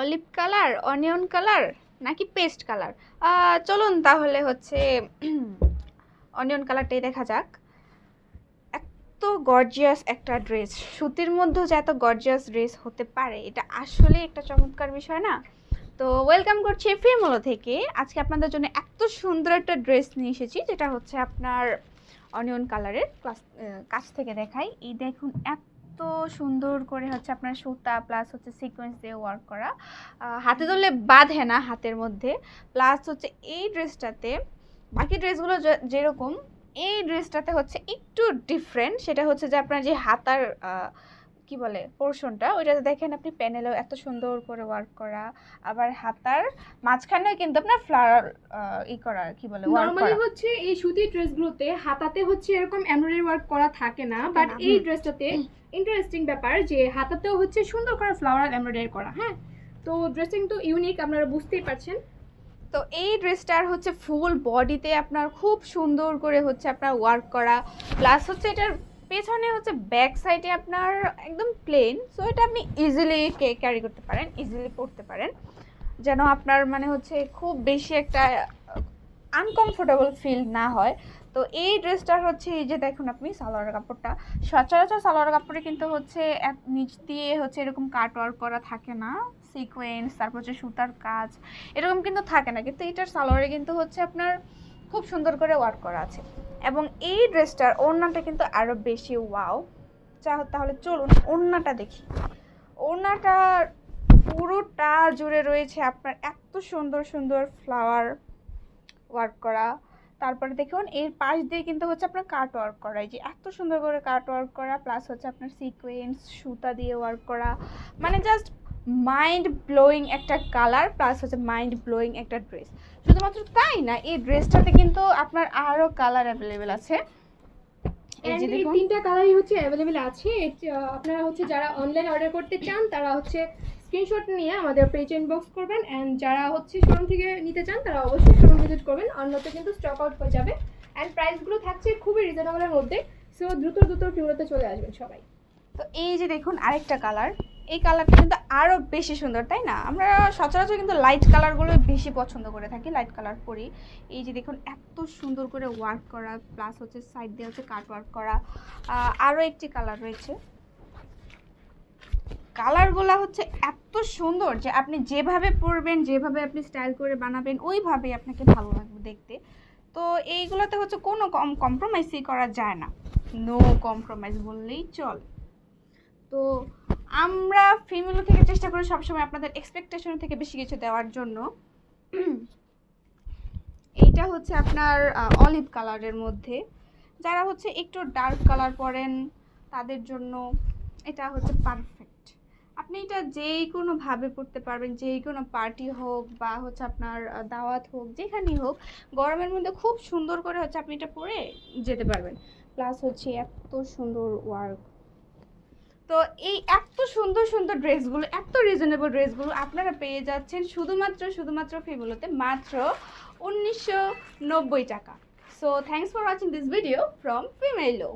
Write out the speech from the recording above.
Olive colour, onion colour নাকি paste colour? চলুন তাহলে হচ্ছে অনিয়ন কালারটাই দেখা যাক। এত গর্জিয়াস একটা ড্রেস, সুতির মধ্যেও যে এত গর্জিয়াস ড্রেস হতে পারে, এটা আসলে একটা চমৎকার বিষয় না? তো ওয়েলকাম করছি ফিমোলো থেকে। আজকে আপনাদের জন্য এত সুন্দর একটা ড্রেস নিয়ে এসেছি, যেটা হচ্ছে আপনার অনিয়ন কালারের। কাছ থেকে দেখাই, এই দেখুন এত সুন্দর করে হচ্ছে আপনার সুতা প্লাস হচ্ছে সিকোয়েন্স দিয়ে ওয়ার্ক করা, হাতে ধরলে বাঁধে না হাতের মধ্যে। প্লাস হচ্ছে এই ড্রেসটাতে বাকি ড্রেসগুলো যেরকম, এই ড্রেসটাতে হচ্ছে একটু ডিফারেন্ট। সেটা হচ্ছে যে আপনার যে হাতার কি বলে পোর্শনটা, ওইটাতে দেখেন আপনি প্যানেলেও এত সুন্দর করে ওয়ার্ক করা। আবার হাতার মাঝখানে কিন্তু আপনার ফ্লাওয়ার করা, কি বলে, ওয়ার্ক করা। নরমালি হচ্ছে এই সুতির ড্রেসগুলোতে হাতাতে হচ্ছে এরকম এমব্রয়ডারি ওয়ার্ক করা থাকে না, বাট এই ড্রেসটাতে ইন্টারেস্টিং ব্যাপার যে হাতাতেও হচ্ছে সুন্দর করে ফ্লাওয়ার এমব্রয়ডারি করা। হ্যাঁ, তো ড্রেসিং তো ইউনিক, আপনারা বুঝতেই পারছেন। তো এই ড্রেসটার হচ্ছে ফুল বডিতে আপনার খুব সুন্দর করে হচ্ছে আপনার ওয়ার্ক করা। প্লাস হচ্ছে এটার পেছনে হচ্ছে ব্যাক সাইডে আপনার একদম প্লেন, সো এটা আপনি ইজিলি ক্যারি করতে পারেন, ইজিলি পরতে পারেন, যেন আপনার মানে হচ্ছে খুব বেশি একটা আনকমফোর্টেবল ফিল না হয়। তো এই ড্রেসটার হচ্ছে এই যে দেখুন আপনি সালোয়ার কাপড়টা, সচরাচর সালোয়ার কাপড়ে কিন্তু হচ্ছে নিচ দিয়ে হচ্ছে এরকম কাট ওয়ার্ক করা থাকে না, সিকোয়েন্স তারপর হচ্ছে সুতার কাজ এরকম কিন্তু থাকে না, কিন্তু এটার সালোয়ারে কিন্তু হচ্ছে আপনার খুব সুন্দর করে ওয়ার্ক করা আছে। এবং এই ড্রেসটার ওড়নাটা কিন্তু আরও বেশি ওয়াও। তাহলে চলুন ওড়নাটা দেখি। ওড়নাটা পুরোটা জুড়ে রয়েছে আপনার এত সুন্দর সুন্দর ফ্লাওয়ার ওয়ার্ক করা। তারপরে দেখুন এর পাশ দিয়ে কিন্তু হচ্ছে আপনার কাট ওয়ার্ক করা, এই যে এত সুন্দর করে কাট ওয়ার্ক করা, প্লাস হচ্ছে আপনার সিকোয়েন্স সুতা দিয়ে ওয়ার্ক করা। মানে জাস্ট মাইন্ড ব্লোয়িং একটা কালার, প্লাস হচ্ছে মাইন্ড ব্লোয়িং একটা ড্রেস। শুধুমাত্র তাই না, এই ড্রেসটাতে কিন্তু আপনার আরও কালার অ্যাভেলেবেল আছে। এই তিনটা কালারই হচ্ছে অ্যাভেলেবেল আছে। আপনারা হচ্ছে যারা অনলাইন অর্ডার করতে চান তারা হচ্ছে স্ক্রিনশট নিয়ে আমাদের পেজ ইনবক্স করবেন, অ্যান্ড যারা হচ্ছে শোরুম থেকে নিতে চান তারা অবশ্যই শোরুম ভিজিট করবেন, অন্যতে কিন্তু স্টক আউট হয়ে যাবে। অ্যান্ড প্রাইসগুলো থাকছে খুবই রিজনেবলের মধ্যে, সো দ্রুত ফিমোলোতে চলে আসবেন সবাই। তো এই যে দেখুন আরেকটা কালার, এই কালারটা কিন্তু আরও বেশি সুন্দর, তাই না? আমরা সচরাচর কিন্তু লাইট কালারগুলোই বেশি পছন্দ করে থাকি, লাইট কালার পরি। এই যে দেখুন এত সুন্দর করে ওয়ার্ক করা, প্লাস হচ্ছে সাইড দিয়ে হচ্ছে কাট ওয়ার্ক করা। আরও একটি কালার রয়েছে, কালারগুলো হচ্ছে এত সুন্দর যে আপনি যেভাবে পরবেন, যেভাবে আপনি স্টাইল করে বানাবেন, ওইভাবেই আপনাকে ভালো লাগবে দেখতে। তো এইগুলোতে হচ্ছে কোনো কম্প্রোমাইজই করা যায় না, নো কম্প্রোমাইজ বললেই চল। তো আমরা ফিমেলো থেকে চেষ্টা করি সবসময় আপনাদের এক্সপেকটেশন থেকে বেশি কিছু দেওয়ার জন্য। এইটা হচ্ছে আপনার অলিভ কালারের মধ্যে, যারা হচ্ছে একটু ডার্ক কালার পরেন তাদের জন্য এটা হচ্ছে পারফেক্ট। আপনি এটা যেই কোনোভাবে পড়তে পারবেন, যেই কোনো পার্টি হোক বা হচ্ছে আপনার দাওয়াত হোক, যেখানেই হোক, গরমের মধ্যে খুব সুন্দর করে হচ্ছে আপনি এটা পরে যেতে পারবেন। প্লাস হচ্ছে এত সুন্দর ওয়ার্ক। তো এই এত সুন্দর সুন্দর ড্রেসগুলো, এত রিজনেবল ড্রেসগুলো আপনারা পেয়ে যাচ্ছেন শুধুমাত্র ফিমেলোতে, মাত্র 1990 টাকা। So thanks for watching this video from ফিমেলো।